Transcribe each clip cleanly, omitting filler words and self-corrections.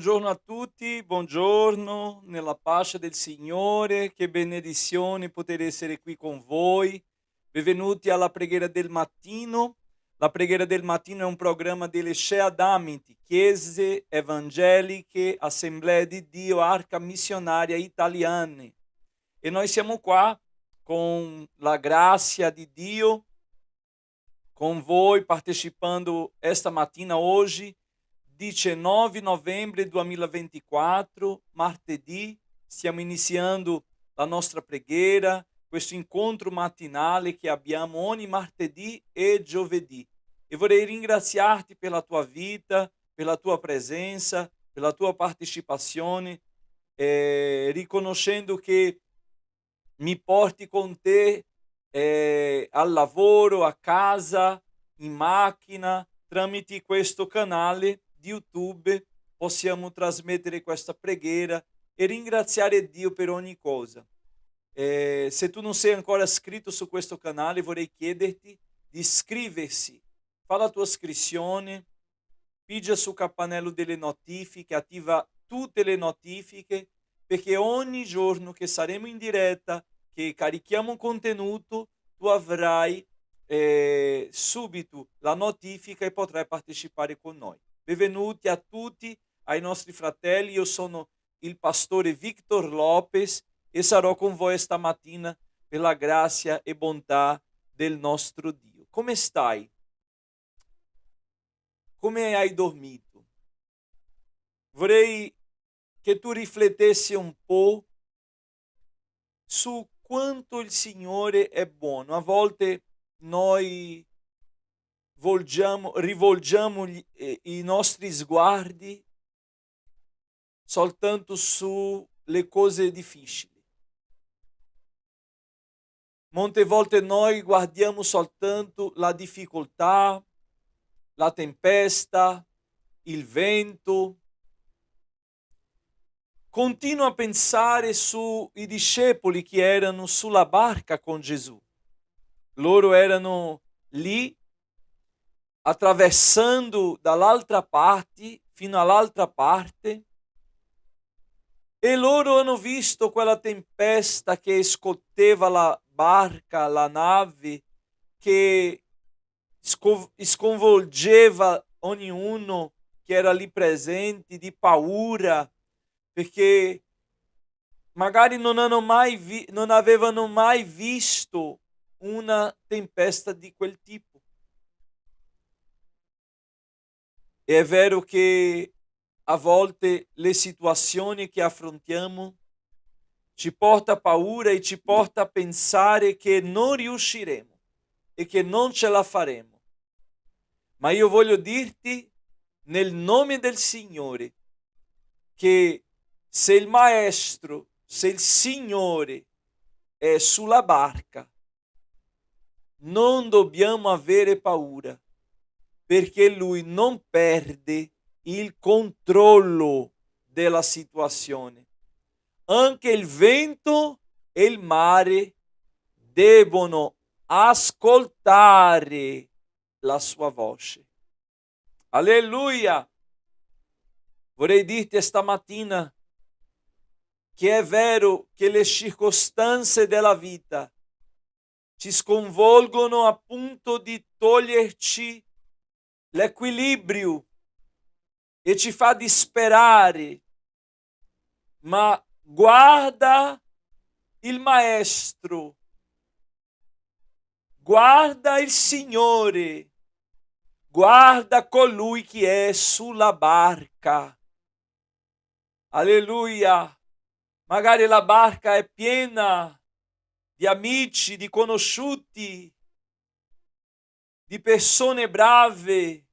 Buongiorno a tutti, buongiorno, nella pace del Signore, che benedizione poter essere qui con voi. Benvenuti alla preghiera del mattino. La preghiera del mattino è un programma delle CEADAMIT, Chiese Evangeliche Assemblee di Dio Arca Missionaria Italiane. E noi siamo qua con la grazia di Dio, con voi partecipando esta mattina hoje, 19 novembre 2024, martedì, stiamo iniziando la nostra preghiera questo incontro matinale che abbiamo ogni martedì e giovedì. E vorrei ringraziarti per la tua vita, per la tua presenza, per la tua partecipazione, riconoscendo che mi porti con te al lavoro, a casa, in macchina, tramite questo canale di YouTube possiamo trasmettere questa preghiera e ringraziare Dio per ogni cosa. Se tu non sei ancora iscritto su questo canale, vorrei chiederti di iscriversi. Fa la tua iscrizione, pigia sul campanello delle notifiche, attiva tutte le notifiche, perché ogni giorno che saremo in diretta, che carichiamo un contenuto, tu avrai subito la notifica e potrai partecipare con noi. Benvenuti a tutti, ai nostri fratelli. Io sono il pastore Victor Lopes e sarò con voi stamattina per la grazia e bontà del nostro Dio. Come stai? Come hai dormito? Vorrei che tu riflettessi un po' su quanto il Signore è buono. A volte noi rivolgiamo i nostri sguardi soltanto sulle cose difficili. Molte volte noi guardiamo soltanto la difficoltà, la tempesta, il vento. Continua a pensare sui discepoli che erano sulla barca con Gesù. Loro erano lì, attraversando dall'altra parte fino all'altra parte, e loro hanno visto quella tempesta che scotteva la barca, la nave, che sconvolgeva ognuno che era lì presente di paura, perché magari non avevano mai visto una tempesta di quel tipo. E è vero che a volte le situazioni che affrontiamo ci porta paura e ci porta a pensare che non riusciremo e che non ce la faremo. Ma io voglio dirti nel nome del Signore che se il Maestro, se il Signore è sulla barca, non dobbiamo avere paura, perché Lui non perde il controllo della situazione. Anche il vento e il mare devono ascoltare la sua voce. Alleluia! Vorrei dirti stamattina che è vero che le circostanze della vita ci sconvolgono a punto di toglierci l'equilibrio e ci fa disperare, ma guarda il Maestro, guarda il Signore, guarda colui che è sulla barca. Alleluia! Magari la barca è piena di amici, di conosciuti, di persone brave,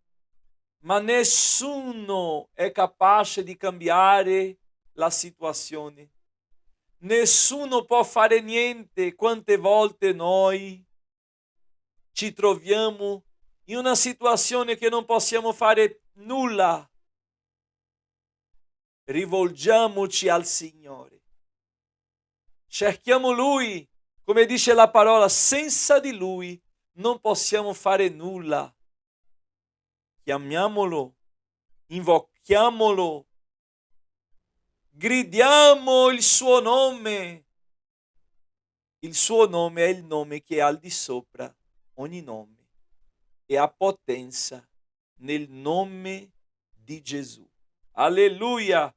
ma nessuno è capace di cambiare la situazione. Nessuno può fare niente. Quante volte noi ci troviamo in una situazione che non possiamo fare nulla. Rivolgiamoci al Signore. Cerchiamo Lui, come dice la parola, senza di Lui non possiamo fare nulla. Chiamiamolo, invochiamolo, gridiamo il suo nome. Il suo nome è il nome che è al di sopra ogni nome e ha potenza nel nome di Gesù. Alleluia!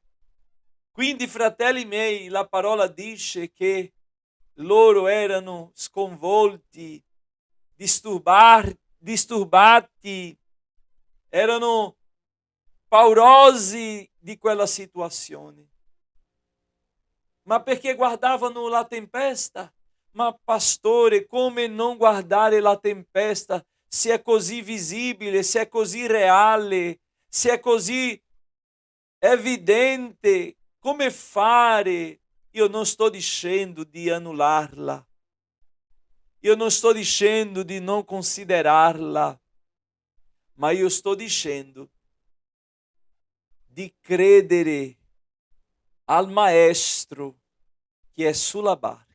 Quindi, fratelli miei, la parola dice che loro erano sconvolti, disturbati, erano paurosi di quella situazione. Ma perché guardavano la tempesta? Ma pastore, come non guardare la tempesta se è così visibile, se è così reale, se è così evidente? Come fare? Io non sto dicendo di annullarla, io non sto dicendo di non considerarla, ma io sto dicendo di credere al maestro che è sulla barca.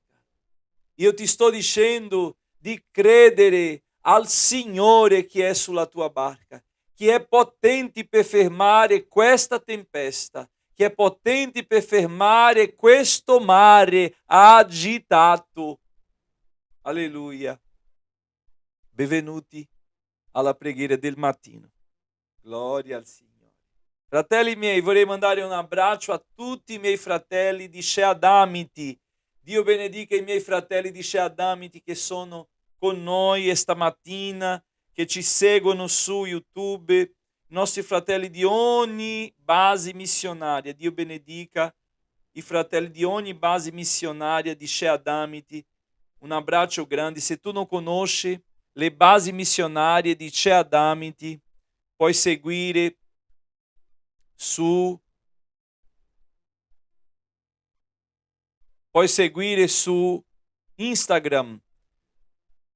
Io ti sto dicendo di credere al Signore che è sulla tua barca, che è potente per fermare questa tempesta, che è potente per fermare questo mare agitato. Alleluia. Benvenuti alla preghiera del mattino. Gloria al Signore. Fratelli miei, vorrei mandare un abbraccio a tutti i miei fratelli di Sheadamiti. Dio benedica i miei fratelli di Sheadamiti che sono con noi stamattina, che ci seguono su YouTube, i nostri fratelli di ogni base missionaria. Dio benedica i fratelli di ogni base missionaria di Sheadamiti. Un abbraccio grande. Se tu non conosci le basi missionarie di Sheadamiti, puoi seguire su Instagram.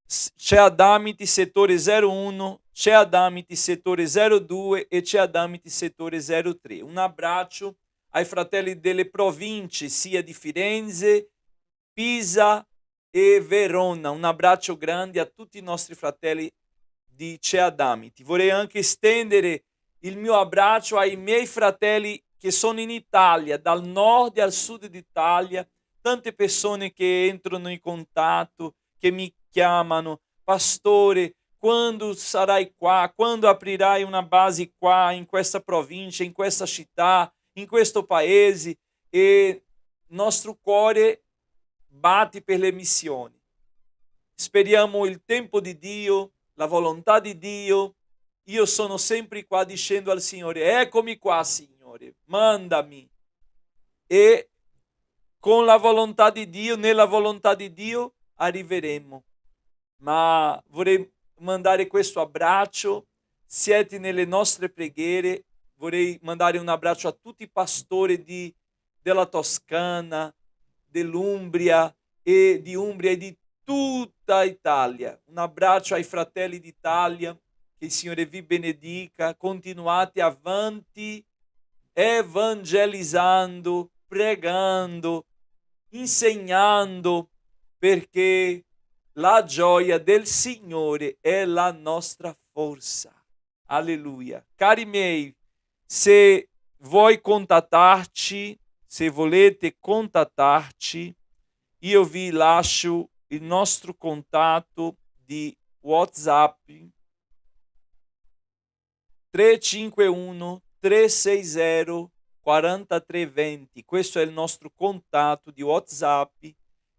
Sheadamiti settore 01, Sheadamiti settore 02 e Sheadamiti settore 03. Un abbraccio ai fratelli delle province sia di Firenze, Pisa e Verona. Un abbraccio grande a tutti i nostri fratelli di Sheadamiti. Vorrei anche estendere il mio abbraccio ai miei fratelli che sono in Italia, dal nord al sud d'Italia, tante persone che entrano in contatto, che mi chiamano, pastore, quando sarai qua, quando aprirai una base qua, in questa provincia, in questa città, in questo paese, e nostro cuore bate per le missioni. Speriamo il tempo di Dio, la volontà di Dio. Io sono sempre qua dicendo al Signore, eccomi qua Signore, mandami. E con la volontà di Dio, nella volontà di Dio, arriveremo. Ma vorrei mandare questo abbraccio, siete nelle nostre preghiere, vorrei mandare un abbraccio a tutti i pastori della Toscana, dell'Umbria e di tutta Italia. Un abbraccio ai fratelli d'Italia, che il Signore vi benedica, continuate avanti, evangelizzando, pregando, insegnando, perché la gioia del Signore è la nostra forza. Alleluia. Cari miei, se vuoi contattarci, se volete contattarci, io vi lascio il nostro contatto di WhatsApp 351 360 4320. Questo è il nostro contatto di WhatsApp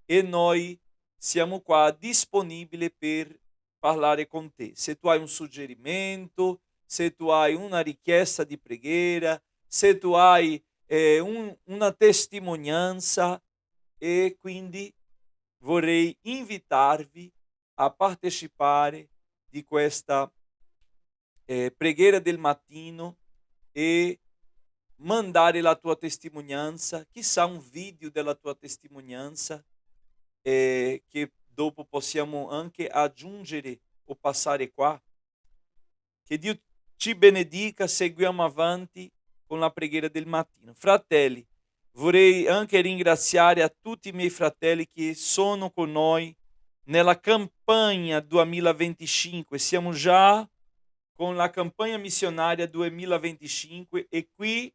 e noi siamo qua disponibili per parlare con te. Se tu hai un suggerimento, se tu hai una richiesta di preghiera, se tu hai una testimonianza, e quindi vorrei invitarvi a partecipare di questa preghiera del mattino e mandare la tua testimonianza, chissà un video della tua testimonianza che dopo possiamo anche aggiungere o passare qua. Che Dio ci benedica, seguiamo avanti con la preghiera del mattino. Fratelli, vorrei anche ringraziare a tutti i miei fratelli che sono con noi nella campagna 2025. Siamo già con la campagna missionaria 2025 e qui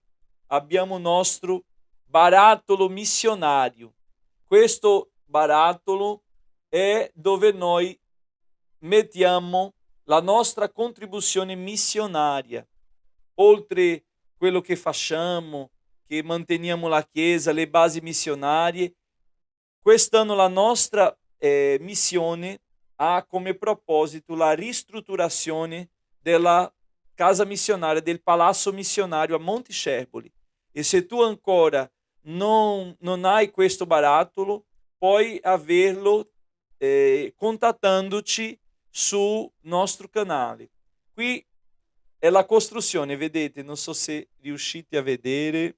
abbiamo il nostro barattolo missionario. Questo barattolo è dove noi mettiamo la nostra contribuzione missionaria, oltre quello che facciamo, che manteniamo la Chiesa, le basi missionarie. Quest'anno la nostra missione ha come proposito la ristrutturazione della casa missionaria, del palazzo missionario a Monte Scerboli. E se tu ancora non hai questo barattolo, puoi averlo contattandoti sul nostro canale. Qui è la costruzione, vedete, non so se riuscite a vedere,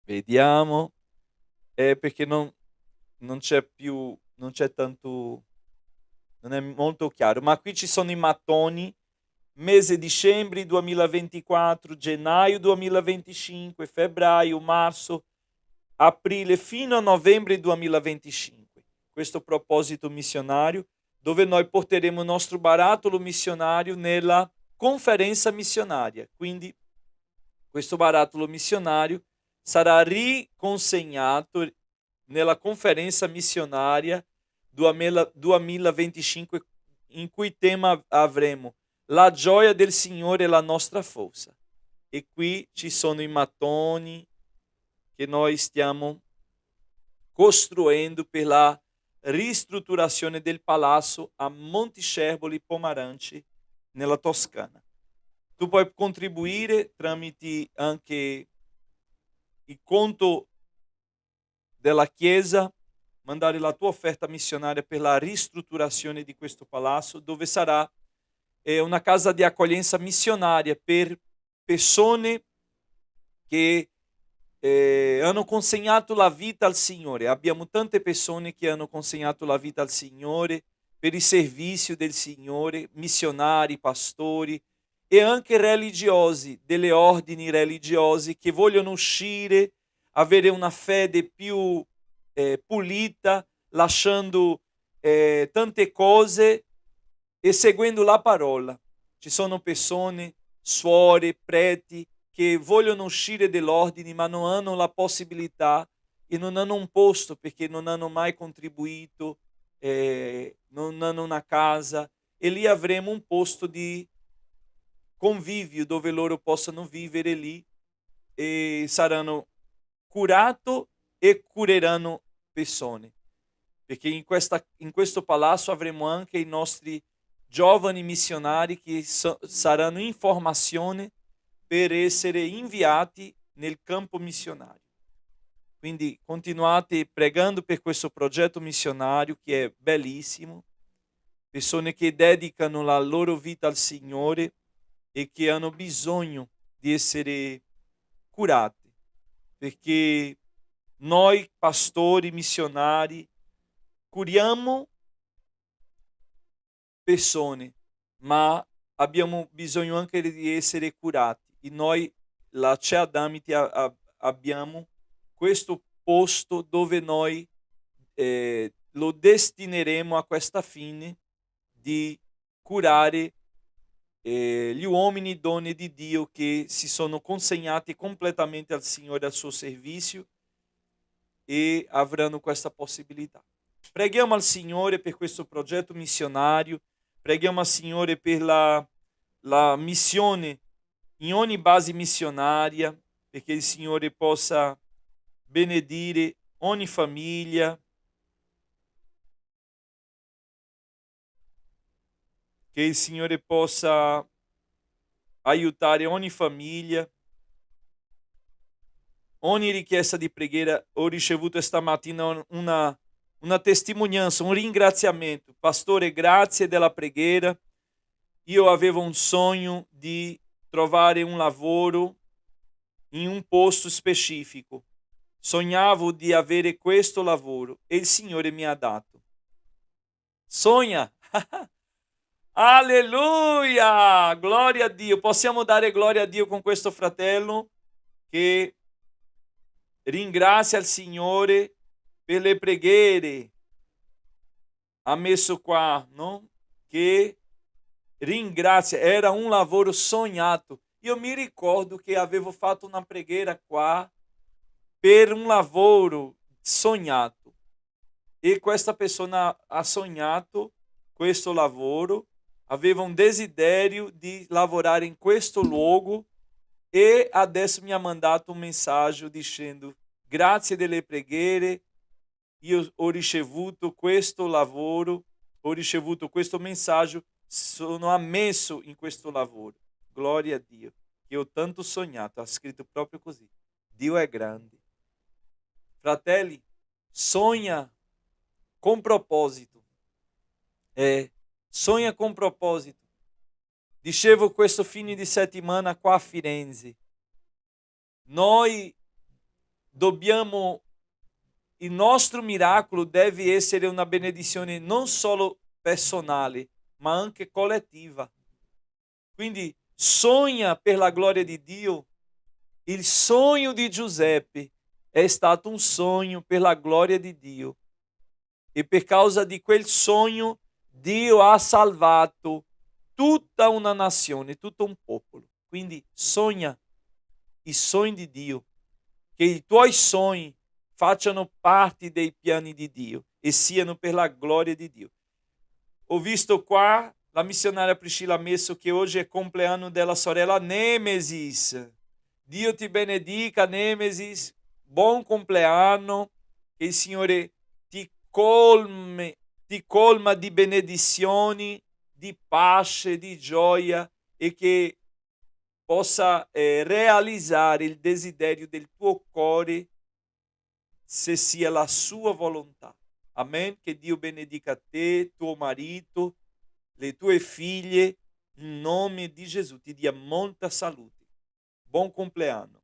vediamo, perché non c'è più, non c'è tanto, non è molto chiaro, ma qui ci sono i mattoni, mese dicembre 2024, gennaio 2025, febbraio, marzo, aprile fino a novembre 2025. Questo proposito missionário, dove noi porteremo il nostro barattolo missionário nella conferenza missionaria. Quindi questo barattolo missionário sarà riconsegnato nella conferenza missionaria 2025, in cui tema avremo la gioia del Signore è la nostra forza. E qui ci sono i mattoni che noi stiamo costruendo per la ristrutturazione del palazzo a Monticerboli Pomarante, nella Toscana. Tu puoi contribuire tramite anche il conto della Chiesa, mandare la tua offerta missionaria per la ristrutturazione di questo palazzo, dove sarà una casa di accoglienza missionaria per persone che hanno consegnato la vita al Signore. Abbiamo tante persone che hanno consegnato la vita al Signore per il servizio del Signore, missionari, pastori e anche religiosi, delle ordini religiosi che vogliono uscire, avere una fede più pulita, lasciando tante cose e seguendo la parola. Ci sono persone, suore, preti, che vogliono uscire dall'ordine ma non hanno la possibilità e non hanno un posto perché non hanno mai contribuito, non hanno una casa, e lì avremo un posto di convivio dove loro possano vivere lì e saranno curati e cureranno persone. Perché in questo palazzo avremo anche i nostri giovani missionari che saranno in formazione per essere inviati nel campo missionario. Quindi continuate pregando per questo progetto missionario che è bellissimo, persone che dedicano la loro vita al Signore e che hanno bisogno di essere curati, perché noi pastori missionari curiamo persone, ma abbiamo bisogno anche di essere curati. E noi, la CEA Damiti, abbiamo questo posto dove noi lo destineremo a questa fine di curare gli uomini e donne di Dio che si sono consegnati completamente al Signore e al suo servizio e avranno questa possibilità. Preghiamo al Signore per questo progetto missionario, preghiamo al Signore per la missione in ogni base missionaria, perché il Signore possa benedire ogni famiglia, che il Signore possa aiutare ogni famiglia. Ogni richiesta di preghiera. Ho ricevuto stamattina una testimonianza, un ringraziamento. Pastore, grazie della preghiera. Io avevo un sogno di trovare un lavoro in un posto specifico. Sognavo di avere questo lavoro e il Signore mi ha dato. Sogna! Alleluia! Gloria a Dio. Possiamo dare gloria a Dio con questo fratello che ringrazia il Signore per le preghiere. Ha messo qua, no? Che ringrazia, era un lavoro sognato. Io mi ricordo che avevo fatto una preghiera qua per un lavoro sognato e questa persona ha sognato questo lavoro, aveva un desiderio di lavorare in questo luogo e adesso mi ha mandato un messaggio dicendo: grazie delle preghiere, io ho ricevuto questo lavoro, ho ricevuto questo messaggio, sono ammesso in questo lavoro. Gloria a Dio, che ho tanto sognato, ha scritto proprio così. Dio è grande. Fratelli, sogna com propósito. Sonha com propósito. Dicevo questo fine di settimana qua a Firenze. Noi dobbiamo, il nostro miracolo deve essere una benedizione non solo personale, ma anche collettiva. Quindi sogna per la gloria di Dio. Il sogno di Giuseppe è stato un sogno per la gloria di Dio. E per causa di quel sogno Dio ha salvato tutta una nazione, tutto un popolo. Quindi sogna i sogni di Dio, che i tuoi sogni facciano parte dei piani di Dio e siano per la gloria di Dio. Ho visto qua la missionaria Priscilla Messo che oggi è compleanno della sorella Nemesis. Dio ti benedica, Nemesis. Buon compleanno. Che il Signore ti colma di benedizioni, di pace, di gioia e che possa realizzare il desiderio del tuo cuore se sia la sua volontà. Amen. Che Dio benedica te, tuo marito, le tue figlie, in nome di Gesù ti dia molta salute. Buon compleanno.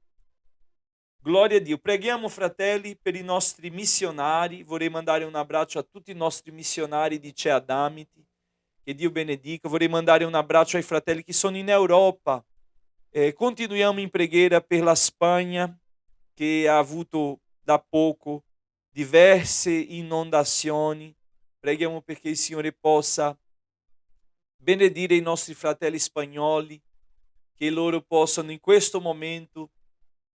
Gloria a Dio. Preghiamo, fratelli, per i nostri missionari. Vorrei mandare un abbraccio a tutti i nostri missionari di CEA Adamiti. Che Dio benedica. Vorrei mandare un abbraccio ai fratelli che sono in Europa. Continuiamo in preghiera per la Spagna, che ha avuto da poco diverse inondazioni. Preghiamo perché il Signore possa benedire i nostri fratelli spagnoli, che loro possano in questo momento,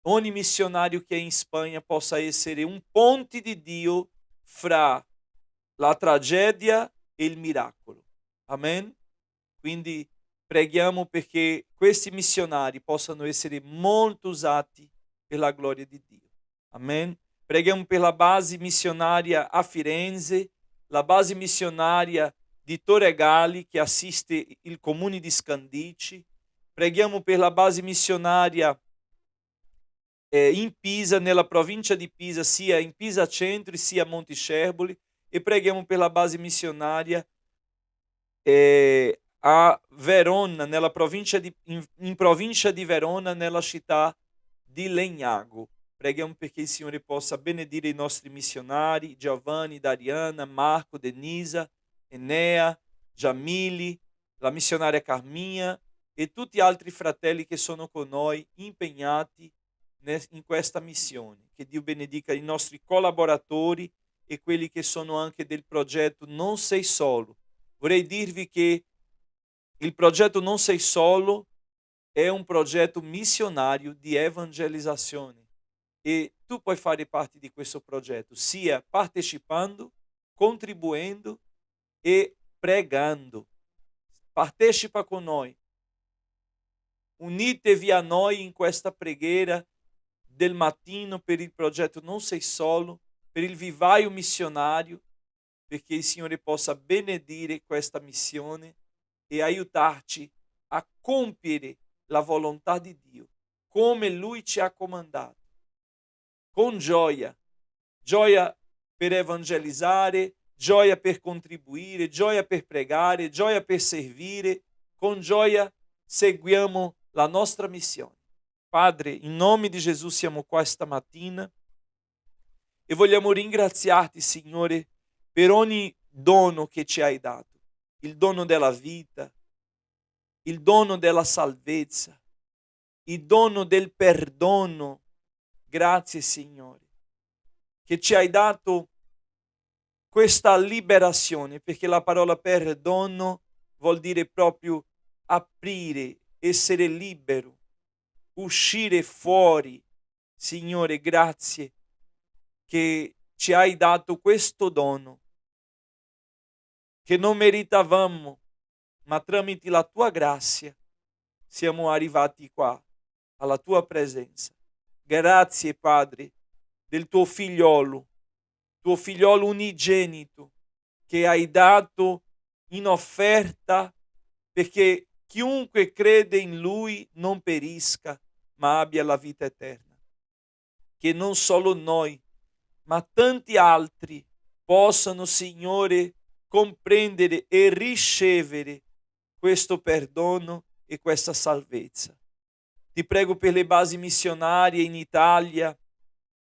ogni missionario che è in Spagna possa essere un ponte di Dio fra la tragedia e il miracolo. Amen? Quindi preghiamo perché questi missionari possano essere molto usati per la gloria di Dio. Amen? Preghiamo per la base missionaria a Firenze, la base missionaria di Torregali che assiste il comune di Scandici. Preghiamo per la base missionaria in Pisa, nella provincia di Pisa, sia in Pisa Centro sia a Montescherboli, e preghiamo per la base missionaria a Verona, nella provincia in provincia di Verona, nella città di Legnago. Preghiamo perché il Signore possa benedire i nostri missionari, Giovanni, Dariana, Marco, Denisa, Enea, Giamili, la missionaria Carminha e tutti gli altri fratelli che sono con noi impegnati in questa missione. Che Dio benedica i nostri collaboratori e quelli che sono anche del progetto Non Sei Solo. Vorrei dirvi che il progetto Non Sei Solo è un progetto missionario di evangelizzazione e tu puoi fare parte di questo progetto, sia partecipando, contribuendo e pregando. Partecipa con noi. Unitevi a noi in questa preghiera del mattino per il progetto Non Sei Solo, per il vivaio missionario, perché il Signore possa benedire questa missione e aiutarci a compiere la volontà di Dio, come Lui ci ha comandato, con gioia, gioia per evangelizzare, gioia per contribuire, gioia per pregare, gioia per servire, con gioia seguiamo la nostra missione. Padre, in nome di Gesù siamo qua stamattina e vogliamo ringraziarti, Signore, per ogni dono che ci hai dato, il dono della vita, il dono della salvezza, il dono del perdono. Grazie, Signore, che ci hai dato questa liberazione, perché la parola perdono vuol dire proprio aprire, essere libero, uscire fuori. Signore, grazie che ci hai dato questo dono che non meritavamo, ma tramite la tua grazia siamo arrivati qua, alla tua presenza. Grazie, Padre, del tuo figliolo unigenito, che hai dato in offerta perché chiunque crede in Lui non perisca, ma abbia la vita eterna. Che non solo noi, ma tanti altri possano, Signore, comprendere e ricevere questo perdono e questa salvezza. Ti prego per le basi missionarie in Italia,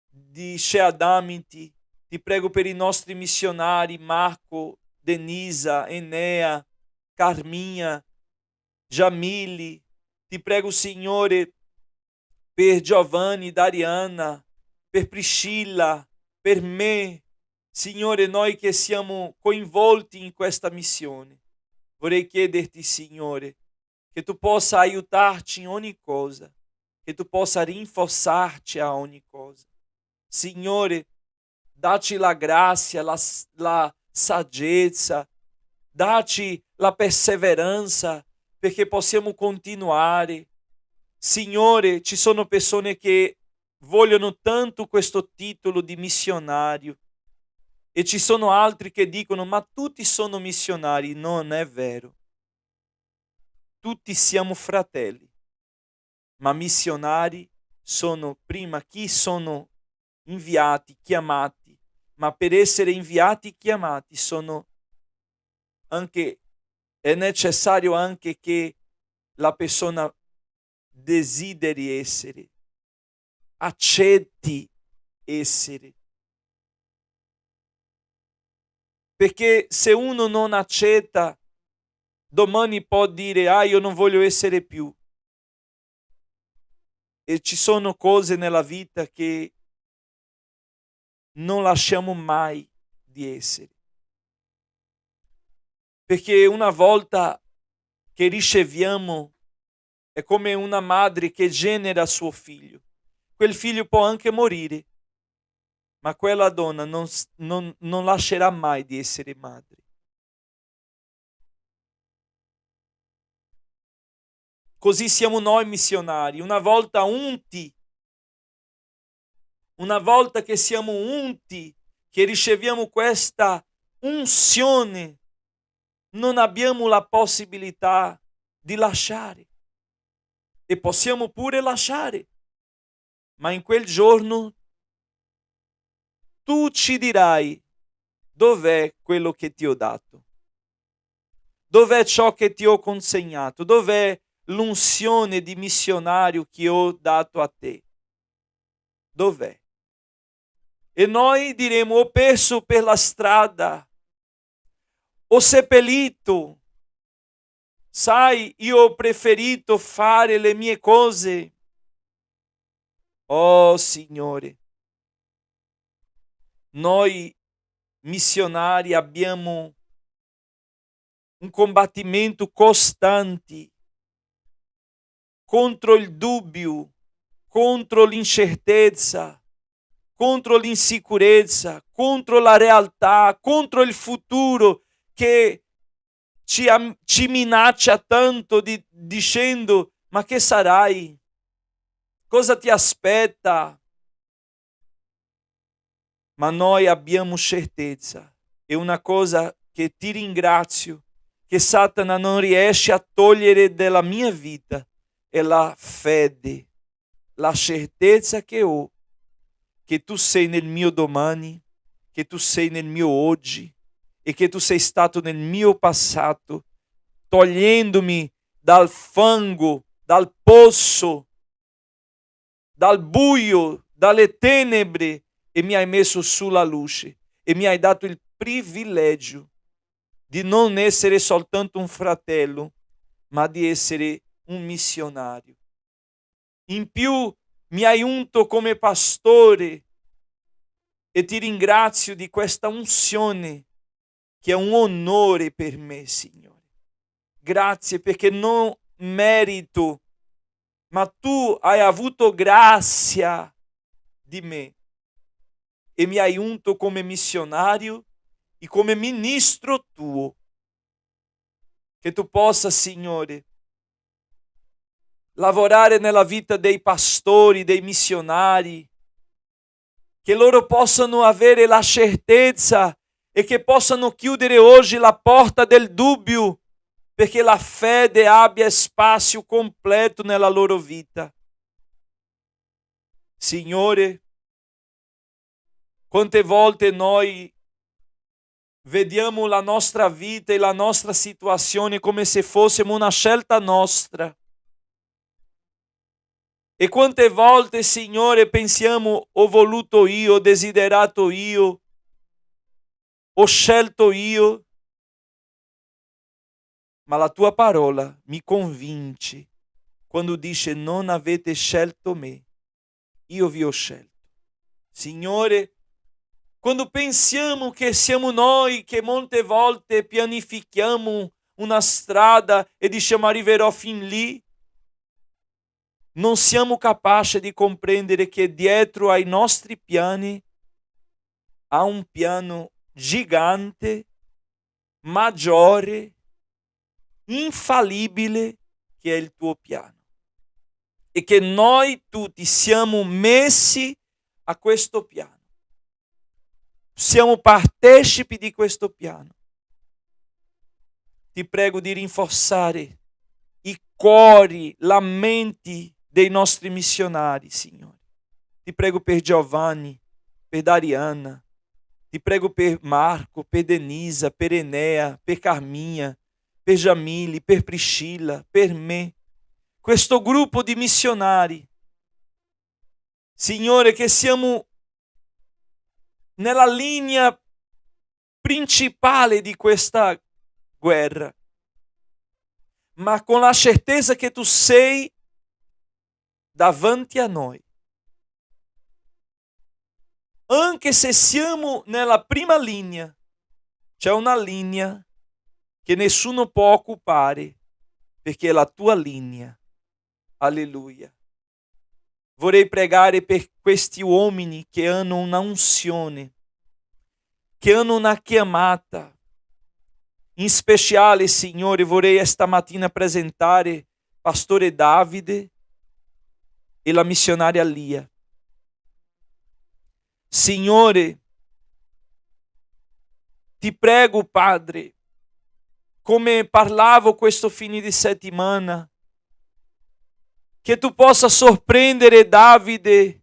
di Sheadamiti, ti prego per i nostri missionari Marco, Denisa, Enea, Carminha, Jamile, ti prego, Signore, per Giovanni, Dariana, per Priscilla, per me, Signore, noi che siamo coinvolti in questa missione. Vorrei chiederti, Signore, che tu possa aiutarci in ogni cosa, che tu possa rinforzarci a ogni cosa. Signore, dacci la grazia, la saggezza, dacci la perseveranza perché possiamo continuare. Signore, ci sono persone che vogliono tanto questo titolo di missionario e ci sono altri che dicono ma tutti sono missionari. Non è vero. Tutti siamo fratelli, ma missionari sono prima chi sono inviati, chiamati, ma per essere inviati, chiamati, è necessario anche che la persona desideri essere, accetti essere. Perché se uno non accetta, domani può dire, io non voglio essere più. E ci sono cose nella vita che non lasciamo mai di essere. Perché una volta che riceviamo è come una madre che genera suo figlio. Quel figlio può anche morire, ma quella donna non lascerà mai di essere madre. Così siamo noi missionari, una volta che siamo unti, che riceviamo questa unzione, non abbiamo la possibilità di lasciare. E possiamo pure lasciare, ma in quel giorno tu ci dirai dov'è quello che ti ho dato, dov'è ciò che ti ho consegnato, dov'è l'unzione di missionario che ho dato a te, dov'è? E noi diremo: ho perso per la strada, ho seppellito, sai, io ho preferito fare le mie cose. Oh Signore, noi missionari abbiamo un combattimento costante contro il dubbio, contro l'incertezza, contro l'insicurezza, contro la realtà, contro il futuro che ci minaccia tanto dicendo: ma che sarai? Cosa ti aspetta? Ma noi abbiamo certezza, è una cosa che ti ringrazio, che Satana non riesce a togliere dalla mia vita, è la fede, la certezza che ho, che tu sei nel mio domani, che tu sei nel mio oggi e che tu sei stato nel mio passato, togliendomi dal fango, dal pozo, dal buio, dalle tenebre, e mi hai messo sulla luce e mi hai dato il privilegio di non essere soltanto un fratello, ma di essere un missionario. In più mi hai unto come pastore e ti ringrazio di questa unzione che è un onore per me, Signore. Grazie perché non merito, ma tu hai avuto grazia di me e mi hai unto come missionario e come ministro tuo. Che tu possa, Signore, lavorare nella vita dei pastori, dei missionari, che loro possano avere la certezza e che possano chiudere oggi la porta del dubbio, perché la fede abbia spazio completo nella loro vita. Signore, quante volte noi vediamo la nostra vita e la nostra situazione come se fossimo una scelta nostra. E quante volte, Signore, pensiamo: ho voluto io, ho desiderato io, ho scelto io. Ma la tua parola mi convince quando dice: non avete scelto me, io vi ho scelto. Signore, quando pensiamo che siamo noi che molte volte pianifichiamo una strada e diciamo arriverò fin lì, non siamo capaci di comprendere che dietro ai nostri piani há un piano gigante, maggiore, infallibile, che è il tuo piano. E che noi tutti siamo messi a questo piano. Siamo partecipi di questo piano. Ti prego di rinforzare i cuori, la mente dei nostri missionari, Signore. Ti prego per Giovanni, per Dariana. Ti prego per Marco, per Denisa, per Enea, per Carminha, per Jamile, per Priscilla, per me. Questo gruppo di missionari. Signore, che siamo nella linea principale di questa guerra, ma con la certezza che tu sei davanti a noi. Anche se siamo nella prima linea, c'è una linea che nessuno può occupare, perché è la tua linea. Alleluia. Vorrei pregare per questi uomini che hanno una unzione, che hanno una chiamata. In speciale, Signore, vorrei stamattina presentare Pastore Davide e la missionaria Lia. Signore, ti prego, Padre, come parlavo questo fine di settimana, che tu possa sorprendere Davide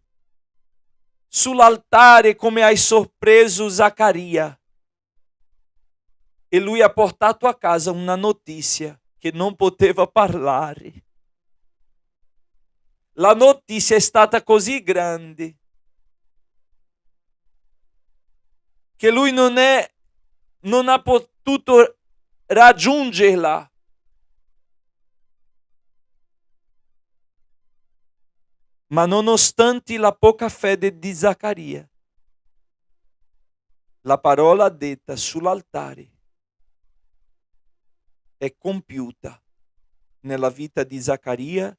sull'altare come hai sorpreso Zaccaria. E lui ha portato a casa una notizia che non poteva parlare. La notizia è stata così grande che lui non ha potuto raggiungerla. Ma nonostante la poca fede di Zaccaria, la parola detta sull'altare è compiuta nella vita di Zaccaria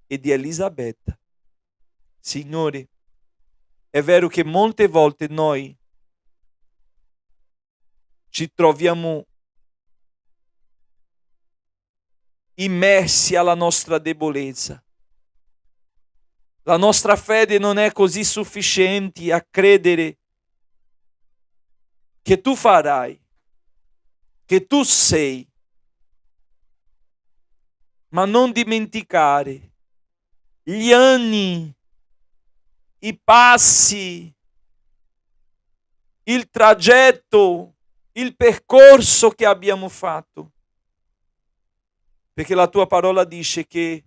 e di Elisabetta. Signore, è vero che molte volte noi ci troviamo immersi alla nostra debolezza. La nostra fede non è così sufficiente a credere che tu farai, che tu sei. Ma non dimenticare gli anni, i passi, il tragitto, il percorso che abbiamo fatto. Perché la tua parola dice che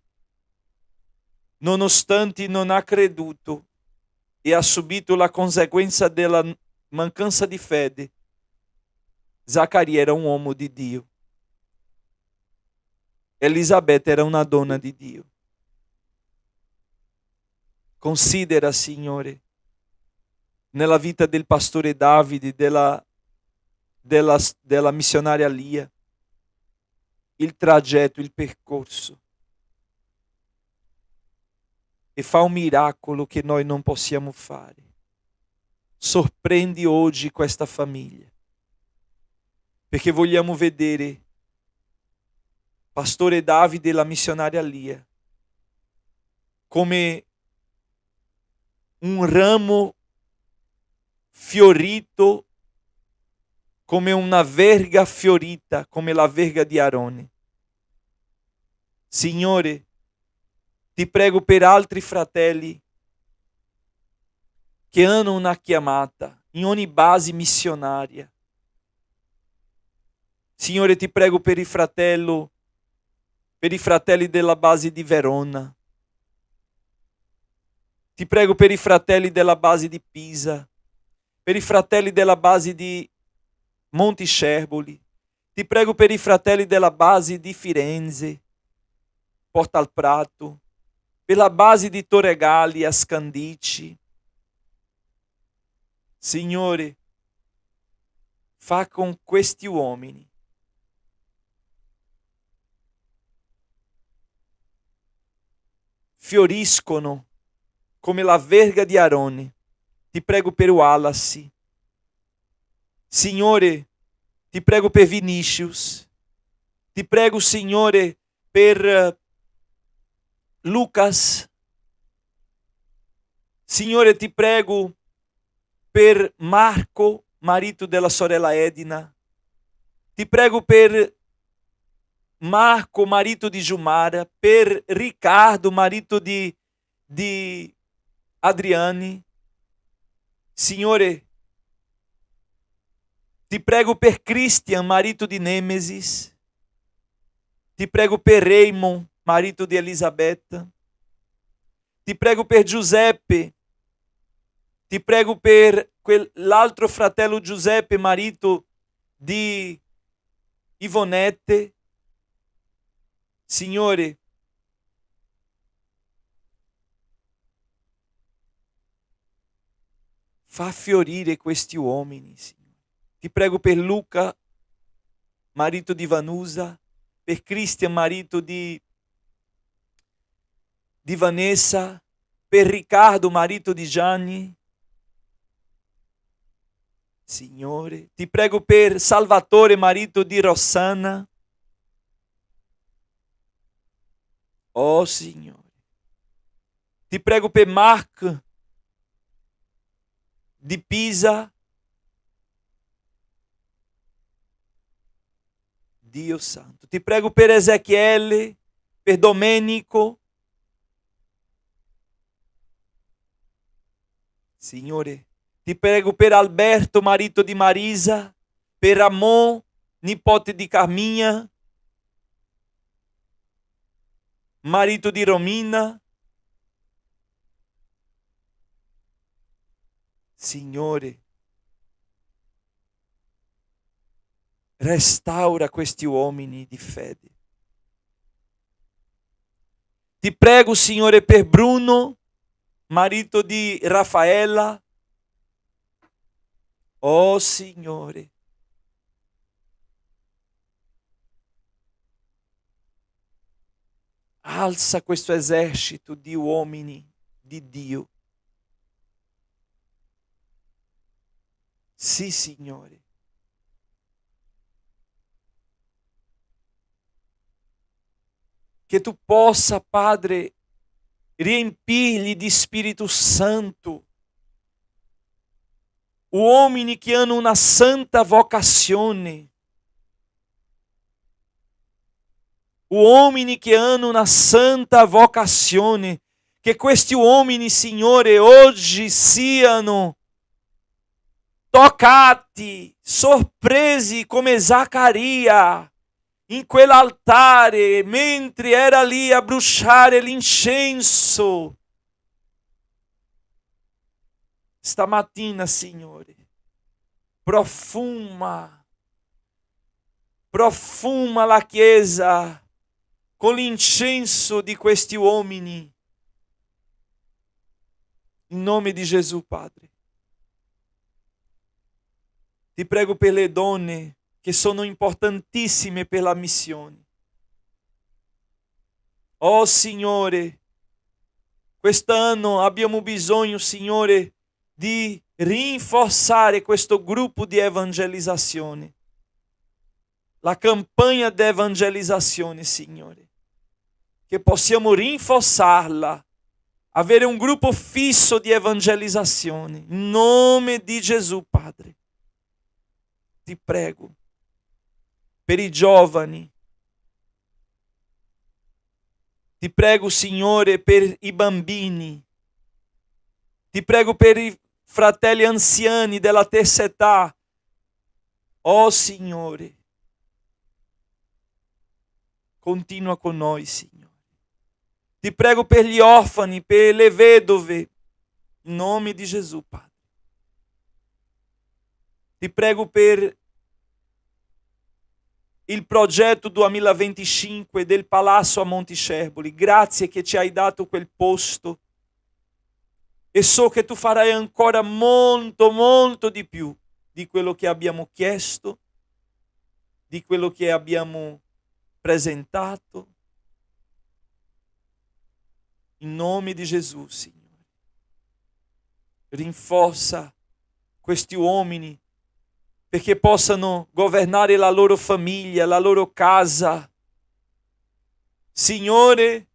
nonostante non ha creduto e ha subito la conseguenza della mancanza di fede, Zaccaria era un uomo di Dio. Elisabetta era una donna di Dio. Considera, Signore, nella vita del pastore Davide, della missionaria Lia, il tragitto, il percorso, e fa un miracolo che noi non possiamo fare. Sorprendi oggi questa famiglia, perché vogliamo vedere pastore Davide e la missionaria Lia come un ramo fiorito, come una verga fiorita, come la verga di Aarone. Signore, ti prego per altri fratelli che hanno una chiamata in ogni base missionaria, Signore, ti prego per i fratelli della base di Verona. Ti prego per i fratelli della base di Pisa, per i fratelli della base di Montiscerboli. Ti prego per i fratelli della base di Firenze, Portalprato, per la base di Torregali, Ascandici. Signore, fa con questi uomini fioriscono come la verga di Arone. Ti prego per Wallace. Signore, ti prego per Vinicius. Ti prego, Signore, per Lucas. Signore, ti prego per Marco, marito della sorella Edna. Ti prego per Marco, marito di Jumara, per Riccardo, marito di Adriane. Signore, ti prego per Christian, marito di Nemesis. Ti prego per Raymond, marito di Elisabetta. Ti prego per Giuseppe. Ti prego per l'altro fratello Giuseppe, marito di Ivonette. Signore, fa fiorire questi uomini, Signore. Ti prego per Luca, marito di Vanusa, per Christian, marito di Vanessa, per Riccardo, marito di Gianni. Signore, ti prego per Salvatore, marito di Rossana. Oh Signore, ti prego per Mark di Pisa. Dio santo, ti prego per Ezechiele, per Domenico. Signore, ti prego per Alberto, marito di Marisa, per Ramon, nipote di Carminha, marito di Romina. Signore, restaura questi uomini di fede. Ti prego, Signore, per Bruno, marito di Raffaella. Oh Signore, alza questo esercito di uomini di Dio. Sì, Signore. Che tu possa, Padre, riempirli di Spirito Santo. Uomini che hanno una santa vocazione. Uomini che hanno una santa vocazione. Che questi uomini, Signore, oggi siano toccati, sorpresi come Zaccaria in quell'altare, mentre era lì a bruciare l'incenso. Stamattina, Signore, profuma la Chiesa con l'incenso di questi uomini. In nome di Gesù, Padre. Ti prego per le donne che sono importantissime per la missione. Oh Signore, quest'anno abbiamo bisogno, Signore, di rinforzare questo gruppo di evangelizzazione. La campagna di evangelizzazione, Signore. Che possiamo rinforzarla. Avere un gruppo fisso di evangelizzazione. In nome di Gesù, Padre. Ti prego. Per i giovani. Ti prego, Signore, per i bambini. Ti prego per i fratelli anziani della terza età. Oh, Signore, continua con noi, Signore. Ti prego per gli orfani, per le vedove, in nome di Gesù, Padre. Ti prego per il progetto 2025 del Palazzo a Monticerboli. Grazie che ci hai dato quel posto e so che tu farai ancora molto, molto di più di quello che abbiamo chiesto, di quello che abbiamo presentato. In nome di Gesù, Signore. Rinforza questi uomini perché possano governare la loro famiglia, la loro casa. Signore,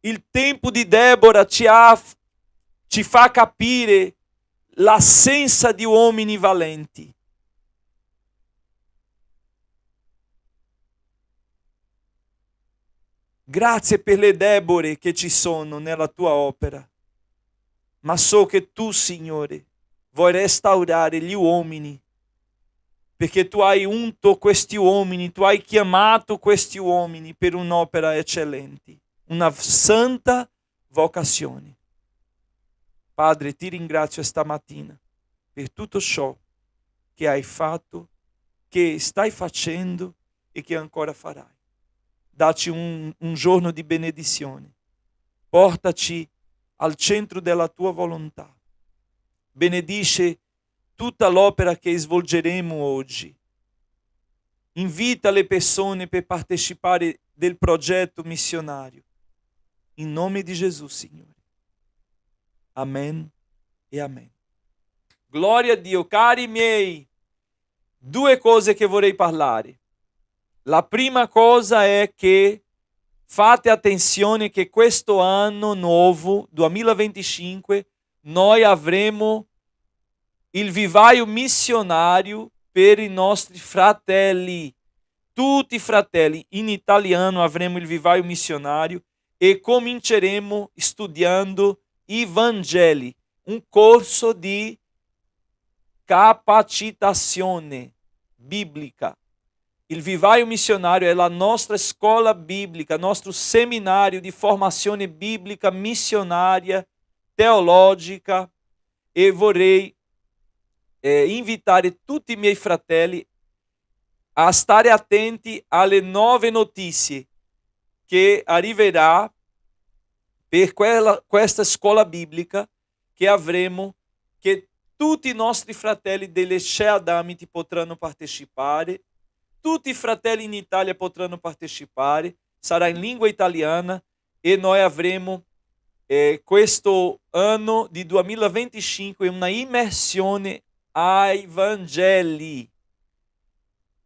il tempo di Deborah ci fa capire l'assenza di uomini valenti. Grazie per le Deborah che ci sono nella tua opera. Ma so che tu, Signore, vuoi restaurare gli uomini, perché tu hai unto questi uomini, tu hai chiamato questi uomini per un'opera eccellente, una santa vocazione. Padre, ti ringrazio stamattina per tutto ciò che hai fatto, che stai facendo e che ancora farai. Dacci un giorno di benedizione. Portaci al centro della tua volontà. Benedice tutta l'opera che svolgeremo oggi. Invita le persone per partecipare del progetto missionario. In nome di Gesù, Signore. Amen e amen. Gloria a Dio. Cari miei, due cose che vorrei parlare. La prima cosa è che fate attenzione che questo anno nuovo, 2025, noi avremo il vivaio missionario per i nostri fratelli. Tutti i fratelli. In italiano avremo il vivaio missionario e cominceremo studiando i Vangeli, un corso di capacitazione biblica. Il vivaio missionario è la nostra scuola biblica, nostro seminario di formazione biblica missionaria, teologica, e vorrei invitare tutti i miei fratelli a stare attenti alle nuove notizie che arriverà per questa scuola biblica che avremo, che tutti i nostri fratelli delle Adamiti potranno partecipare. Tutti i fratelli in Italia potranno partecipare, sarà in lingua italiana e noi avremo questo anno di 2025 una immersione ai Vangeli.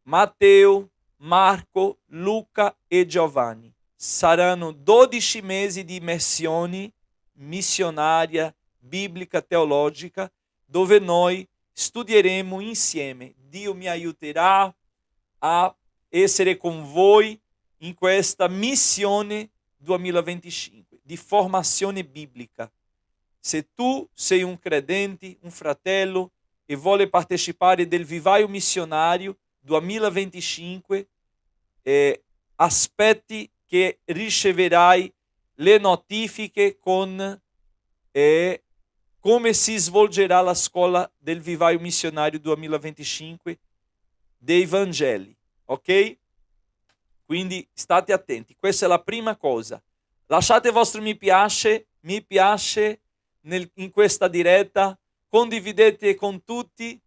Matteo, Marco, Luca e Giovanni. Saranno 12 mesi di immersione missionaria, biblica, teologica, dove noi studieremo insieme. Dio mi aiuterà a essere con voi in questa missione 2025 di formazione biblica. Se tu sei un credente, un fratello e vuole partecipare del vivaio missionario 2025, aspetti che riceverai le notifiche con come si svolgerà la scuola del vivaio missionario 2025 dei Vangeli, ok? Quindi state attenti, questa è la prima cosa. Lasciate il vostro mi piace in questa diretta, condividete con tutti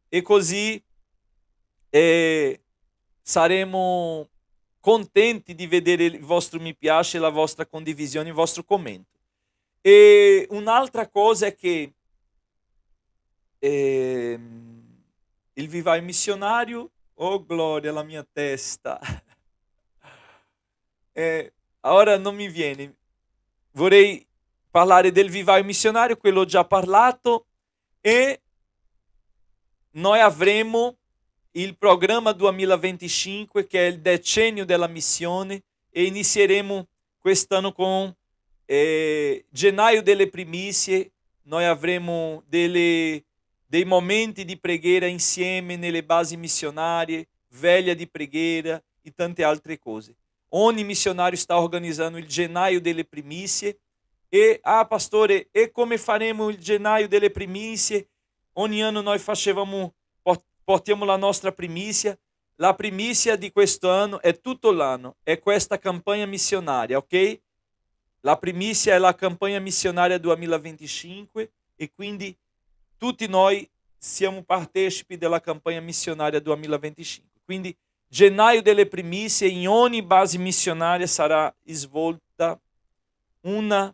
e così saremo contenti di vedere il vostro mi piace, la vostra condivisione, il vostro commento. E un'altra cosa è che il vivaio missionario, oh gloria alla mia testa, ora non mi viene, vorrei parlare del vivaio missionario, quello ho già parlato, e noi avremo il programma 2025 che è il decennio della missione e inizieremo quest'anno con gennaio delle primizie. Noi avremo delle dei momenti di preghiera insieme nelle basi missionarie, veglia di preghiera e tante altre cose. Ogni missionário está organizando il Genaio delle Primizie e, pastore, e come faremo il Genaio delle Primizie? Ogni anno noi portiamo la nostra primizia. La primizia di questo anno è tutto l'anno, è questa campagna missionaria, ok? La primizia è la campagna missionaria 2025 e quindi tutti noi siamo partecipi della campagna missionaria 2025. Quindi Genaio delle Primizie, in ogni base missionaria sarà svolta una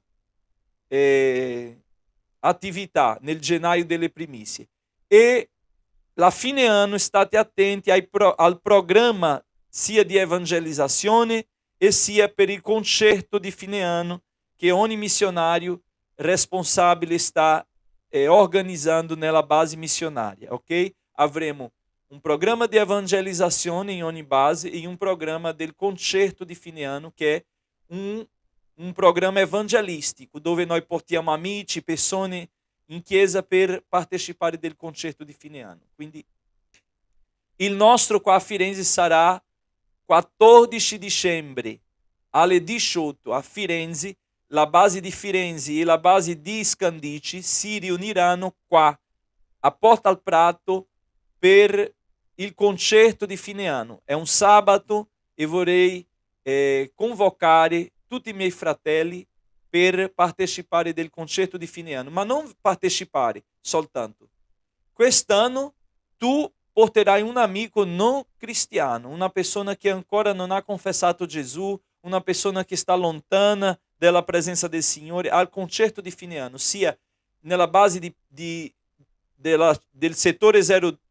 attività nel Genaio delle Primizie. E la fine anno state attenti al programma sia di evangelizzazione e sia per il concerto di fine anno che ogni missionário responsabile sta organizzando nella base missionaria, ok? Avremo un programma di evangelizzazione in ogni base e un programma del concerto di fine anno che è un programma evangelistico dove noi portiamo amici, persone in chiesa per partecipare del concerto di fine anno. Quindi il nostro qua a Firenze sarà 14 dicembre alle 18 a Firenze. La base di Firenze e la base di Scandici si riuniranno qua a Porta al Prato per il concerto di fine anno. È un sabato e vorrei convocare tutti i miei fratelli per partecipare del concerto di fine anno, ma non partecipare soltanto. Quest'anno tu porterai un amico non cristiano, una persona che ancora non ha confessato Gesù, una persona che sta lontana della presenza del Signore al concerto di fine anno, sia nella base del settore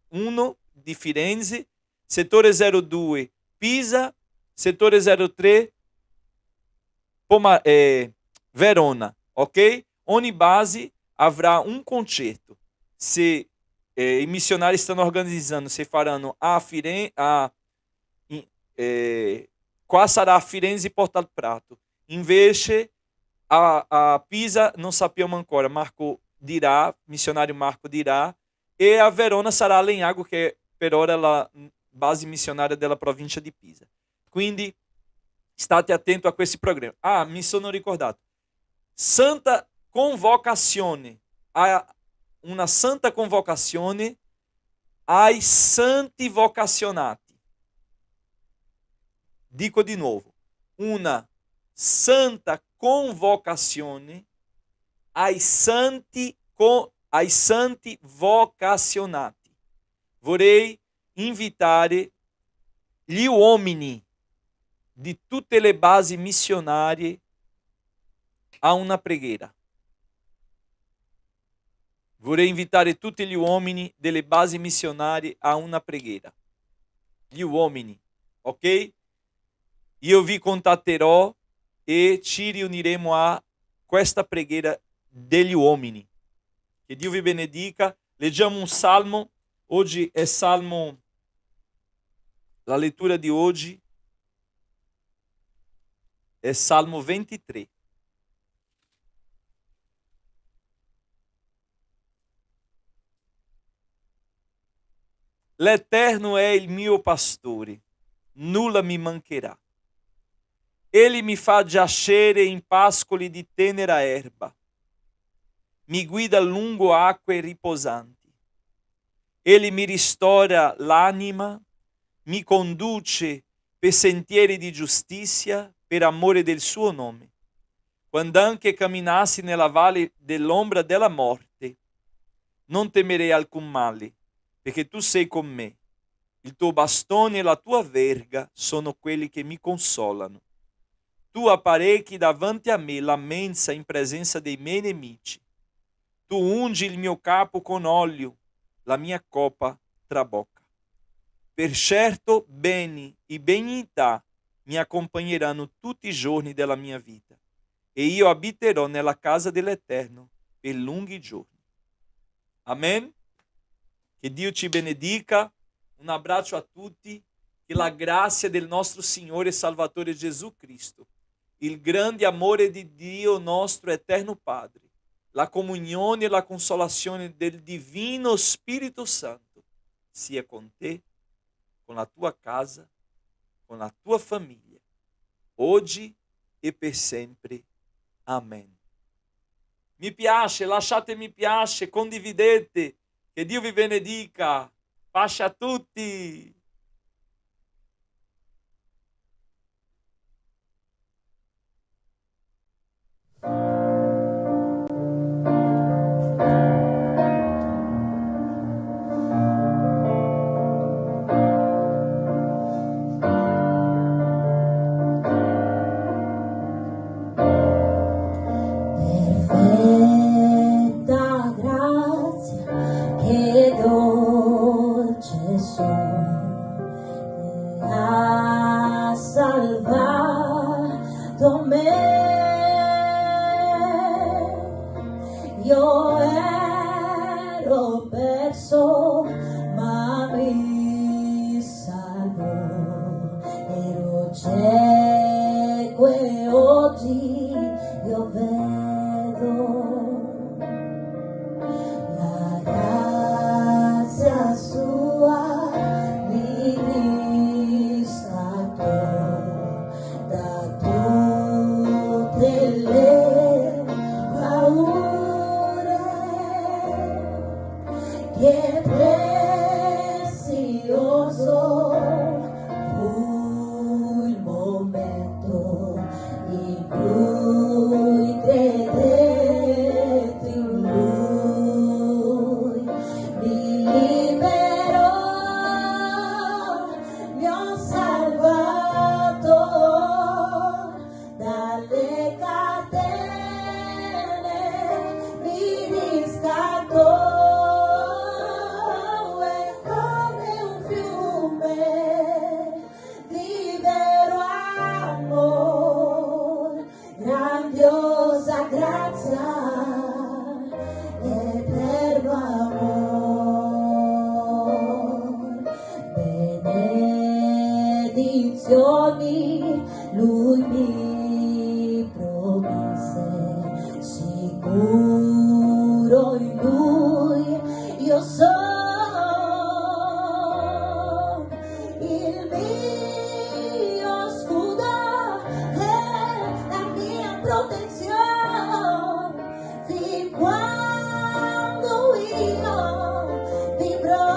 01 di Firenze, settore 02 Pisa, settore 03 Verona, ok? Ogni base avrà un concerto. Se i missionários stanno organizzando, se faranno a Firenze, qua sarà a Firenze e Porta al Prato. Invece a Pisa non sappiamo ancora, Marco dirà, missionário Marco dirà, e a Verona sarà a Lenhago, che per ora è la base missionaria della provincia di Pisa. Quindi state attento a questi programmi. Mi sono ricordato. Santa Convocazione. Una santa convocazione ai santi vocazionati. Dico di nuovo. Una santa convocazione ai santi vocazionati. Vorrei invitare gli uomini di tutte le basi missionarie a una preghiera. Vorrei invitare tutti gli uomini delle basi missionarie a una preghiera. Gli uomini, ok? Io vi contatterò e ci riuniremo a questa preghiera degli uomini. Che Dio vi benedica. Leggiamo un salmo. Oggi è salmo, la lettura di oggi è Salmo 23. L'Eterno è il mio pastore, nulla mi mancherà. Ele mi fa giacere in pascoli di tenera erba, mi guida lungo acque riposanti. Ele mi ristora l'anima, mi conduce per sentieri di giustizia per amore del suo nome. Quando anche camminassi nella valle dell'ombra della morte, non temerei alcun male, perché tu sei con me. Il tuo bastone e la tua verga sono quelli che mi consolano. Tu apparecchi davanti a me la mensa in presenza dei miei nemici. Tu ungi il mio capo con olio, la mia coppa trabocca. Per certo beni e benignità mi accompagneranno tutti i giorni della mia vita, e io abiterò nella casa dell'Eterno per lunghi giorni. Amen. Che Dio ci benedica. Un abbraccio a tutti. Che la grazia del nostro Signore e Salvatore Gesù Cristo, il grande amore di Dio nostro eterno Padre, la comunione e la consolazione del Divino Spirito Santo sia con te, con la tua casa, con la tua famiglia, oggi e per sempre. Amen. Mi piace, lasciate mi piace, condividete, che Dio vi benedica. Pace a tutti. Perfetta grazia, che dolce suono ha salvato me. Io ero perso, ma mi salvò. Ero cieco e oggi io vedo. La grazia sua mi riscattò da tutte le paure. Che prezioso fu il momento in cui credetti in Lui. Mi liberò, mi ha salvato dalle catene, mi riscattò. È come un fiume di vero amor, grandiosa grazia, eterno amor. Benedizioni Lui mi promise, sicuro in Lui io sono. Il mio scudo è la mia protezione, fin quando io vivrò.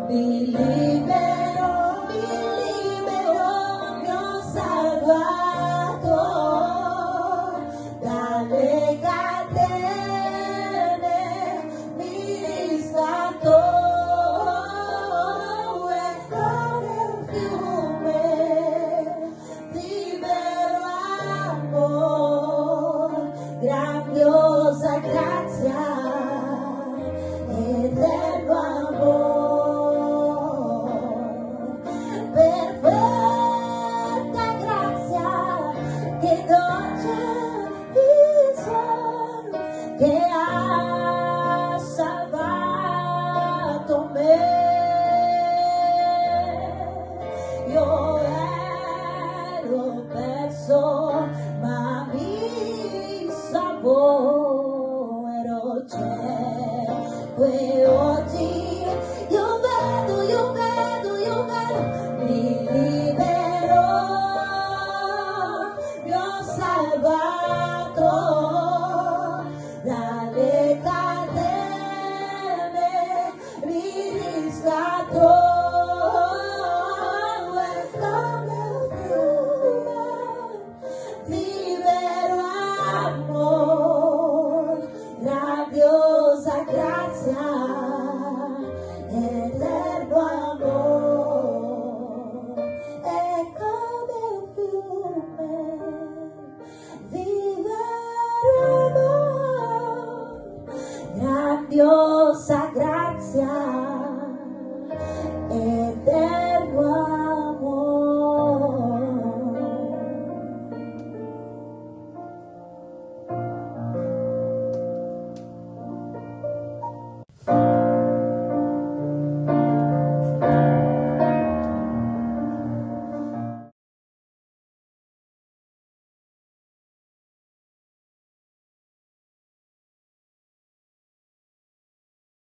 Mi libero, mi ho salvato dalle catene, mi riscattò. È come un fiume di vero amor, grandiosa grazia, eterno amor. Perfetta grazia, che dolce viso, che ha salvato me. Io ero perso,